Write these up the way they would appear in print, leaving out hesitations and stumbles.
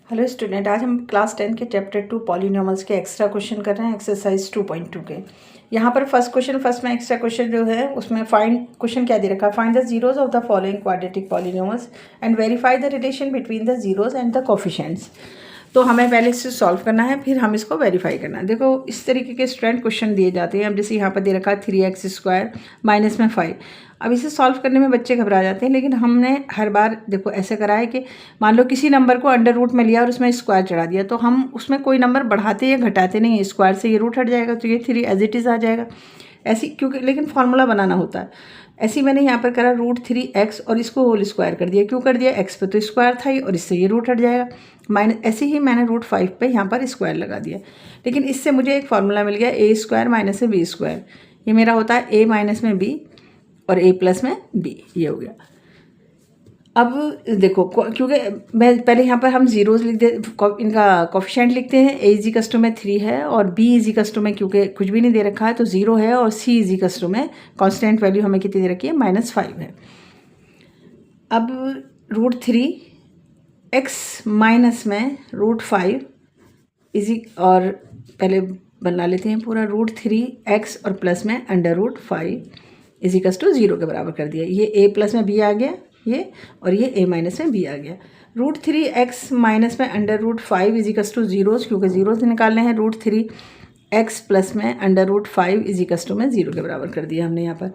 Hello student, आज हम class 10 के चैप्टर 2 पॉलिनॉमियल्स के एक्स्ट्रा क्वेश्चन कर रहे हैं एक्सरसाइज 2.2 के। यहाँ पर फर्स्ट में एक्स्ट्रा क्वेश्चन जो है उसमें क्वेश्चन क्या दे रखा है, find the zeros of the following quadratic polynomials and verify the relation between the zeros and the coefficients. तो हमें पहले इससे सॉल्व करना है, फिर हम इसको वेरीफाई करना है। देखो इस तरीके के स्टूडेंट क्वेश्चन दिए जाते हैं। अब जैसे यहाँ पर दे रखा है 3x² माइनस में 5। अब इसे सॉल्व करने में बच्चे घबरा जाते हैं, लेकिन हमने हर बार देखो ऐसे करा है कि मान लो किसी नंबर को अंडर रूट में लिया और उसमें स्क्वायर चढ़ा दिया, तो हम उसमें कोई नंबर बढ़ाते या घटाते नहीं है। स्क्वायर से ये रूट हट जाएगा तो ये 3 एज इट इज़ आ जाएगा ऐसी, क्योंकि लेकिन फार्मूला बनाना होता है। ऐसे मैंने यहाँ पर करा √3x और इसको होल स्क्वायर कर दिया। क्यों कर दिया? x पे तो स्क्वायर था ही और इससे ये रूट हट जाएगा। माइनस ऐसे ही मैंने √5 पे यहाँ पर स्क्वायर लगा दिया। लेकिन इससे मुझे एक फार्मूला मिल गया a² माइनस में b²। ये मेरा होता है a माइनस में b और a प्लस में b, ये हो गया। अब देखो क्योंकि मैं पहले यहाँ पर हम जीरोज लिख दे, इनका कोफिशिएंट लिखते हैं। a इज़िकल में 3 है और b इज़िकल में क्योंकि कुछ भी नहीं दे रखा है तो 0 है, और c इज़िकल में कांस्टेंट वैल्यू हमें कितनी दे रखी है, -5 है। अब √3x माइनस में √5 और पहले बना लेते हैं पूरा। √3x और प्लस में √5 इज़िकल टू 0 के बराबर कर दिया। ये a प्लस में b आ गया ये, और ये a माइनस में b आ गया। √3x माइनस में √5 इज़िकल टू 0, क्योंकि 0 से निकालने हैं। √3x प्लस में √5 इज़िकल टू में 0 के बराबर कर दिया हमने यहाँ पर।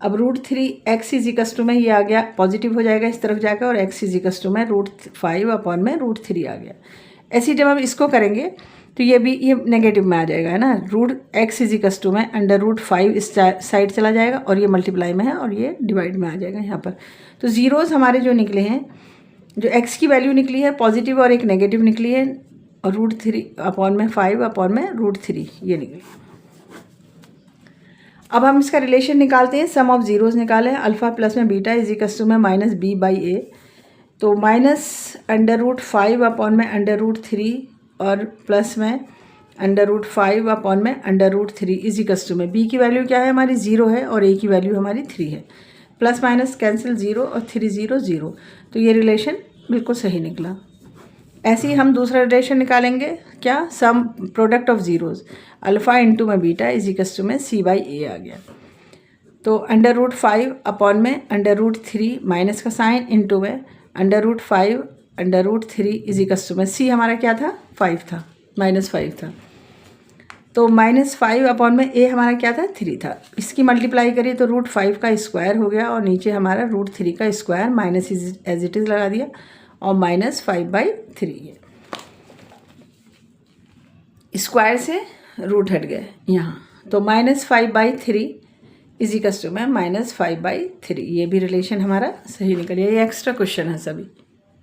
अब √3x इज़िकल टू में ये आ गया, पॉजिटिव हो जाएगा इस तरफ जाकर, और x इज़िकल टू में √5 अपॉन में √3 आ गया। ऐसे जब हम इसको करेंगे तो ये भी ये नेगेटिव में आ जाएगा, है ना। √x इज़िकल टू में √5 इस साइड चला जाएगा और ये मल्टीप्लाई में है और ये डिवाइड में आ जाएगा यहाँ पर। तो जीरोज़ हमारे जो निकले हैं, जो x की वैल्यू निकली है पॉजिटिव और एक नेगेटिव निकली है, और √3 अपॉन में 5 अपॉन में √3 ये निकली। अब हम इसका रिलेशन निकालते हैं। सम ऑफ जीरोज़ निकाले हैं। अल्फ़ा प्लस में बीटा इज़िकल टू में -b/a, तो -√5 अपॉन में √3 और प्लस में √5 अपॉन में √3 इज़िकल टू में b की वैल्यू क्या है हमारी, 0 है, और a की वैल्यू हमारी 3 है। प्लस माइनस कैंसिल, 0 और 3 0 0, तो ये रिलेशन बिल्कुल सही निकला। ऐसे ही हम दूसरा रिलेशन निकालेंगे, क्या, sum product of zeros. Alpha into में बीटा इज़िकल टू में c/a आ गया। तो √5 अपॉन में √3 माइनस का साइन इंटू में √5 √3 इज़िकल टू में c हमारा क्या था, 5 था, -5 था। तो -5 अपॉन में a हमारा क्या था, 3 था। इसकी मल्टीप्लाई करिए तो √5 का स्क्वायर हो गया, और नीचे हमारा √3 का square minus as it is लगा दिया, और -5/3 स्क्वायर से रूट हट गए यहाँ। तो -5/3 इज़िकल टू में -5/3, ये भी रिलेशन हमारा सही निकल गया। ये एक्स्ट्रा क्वेश्चन है सभी।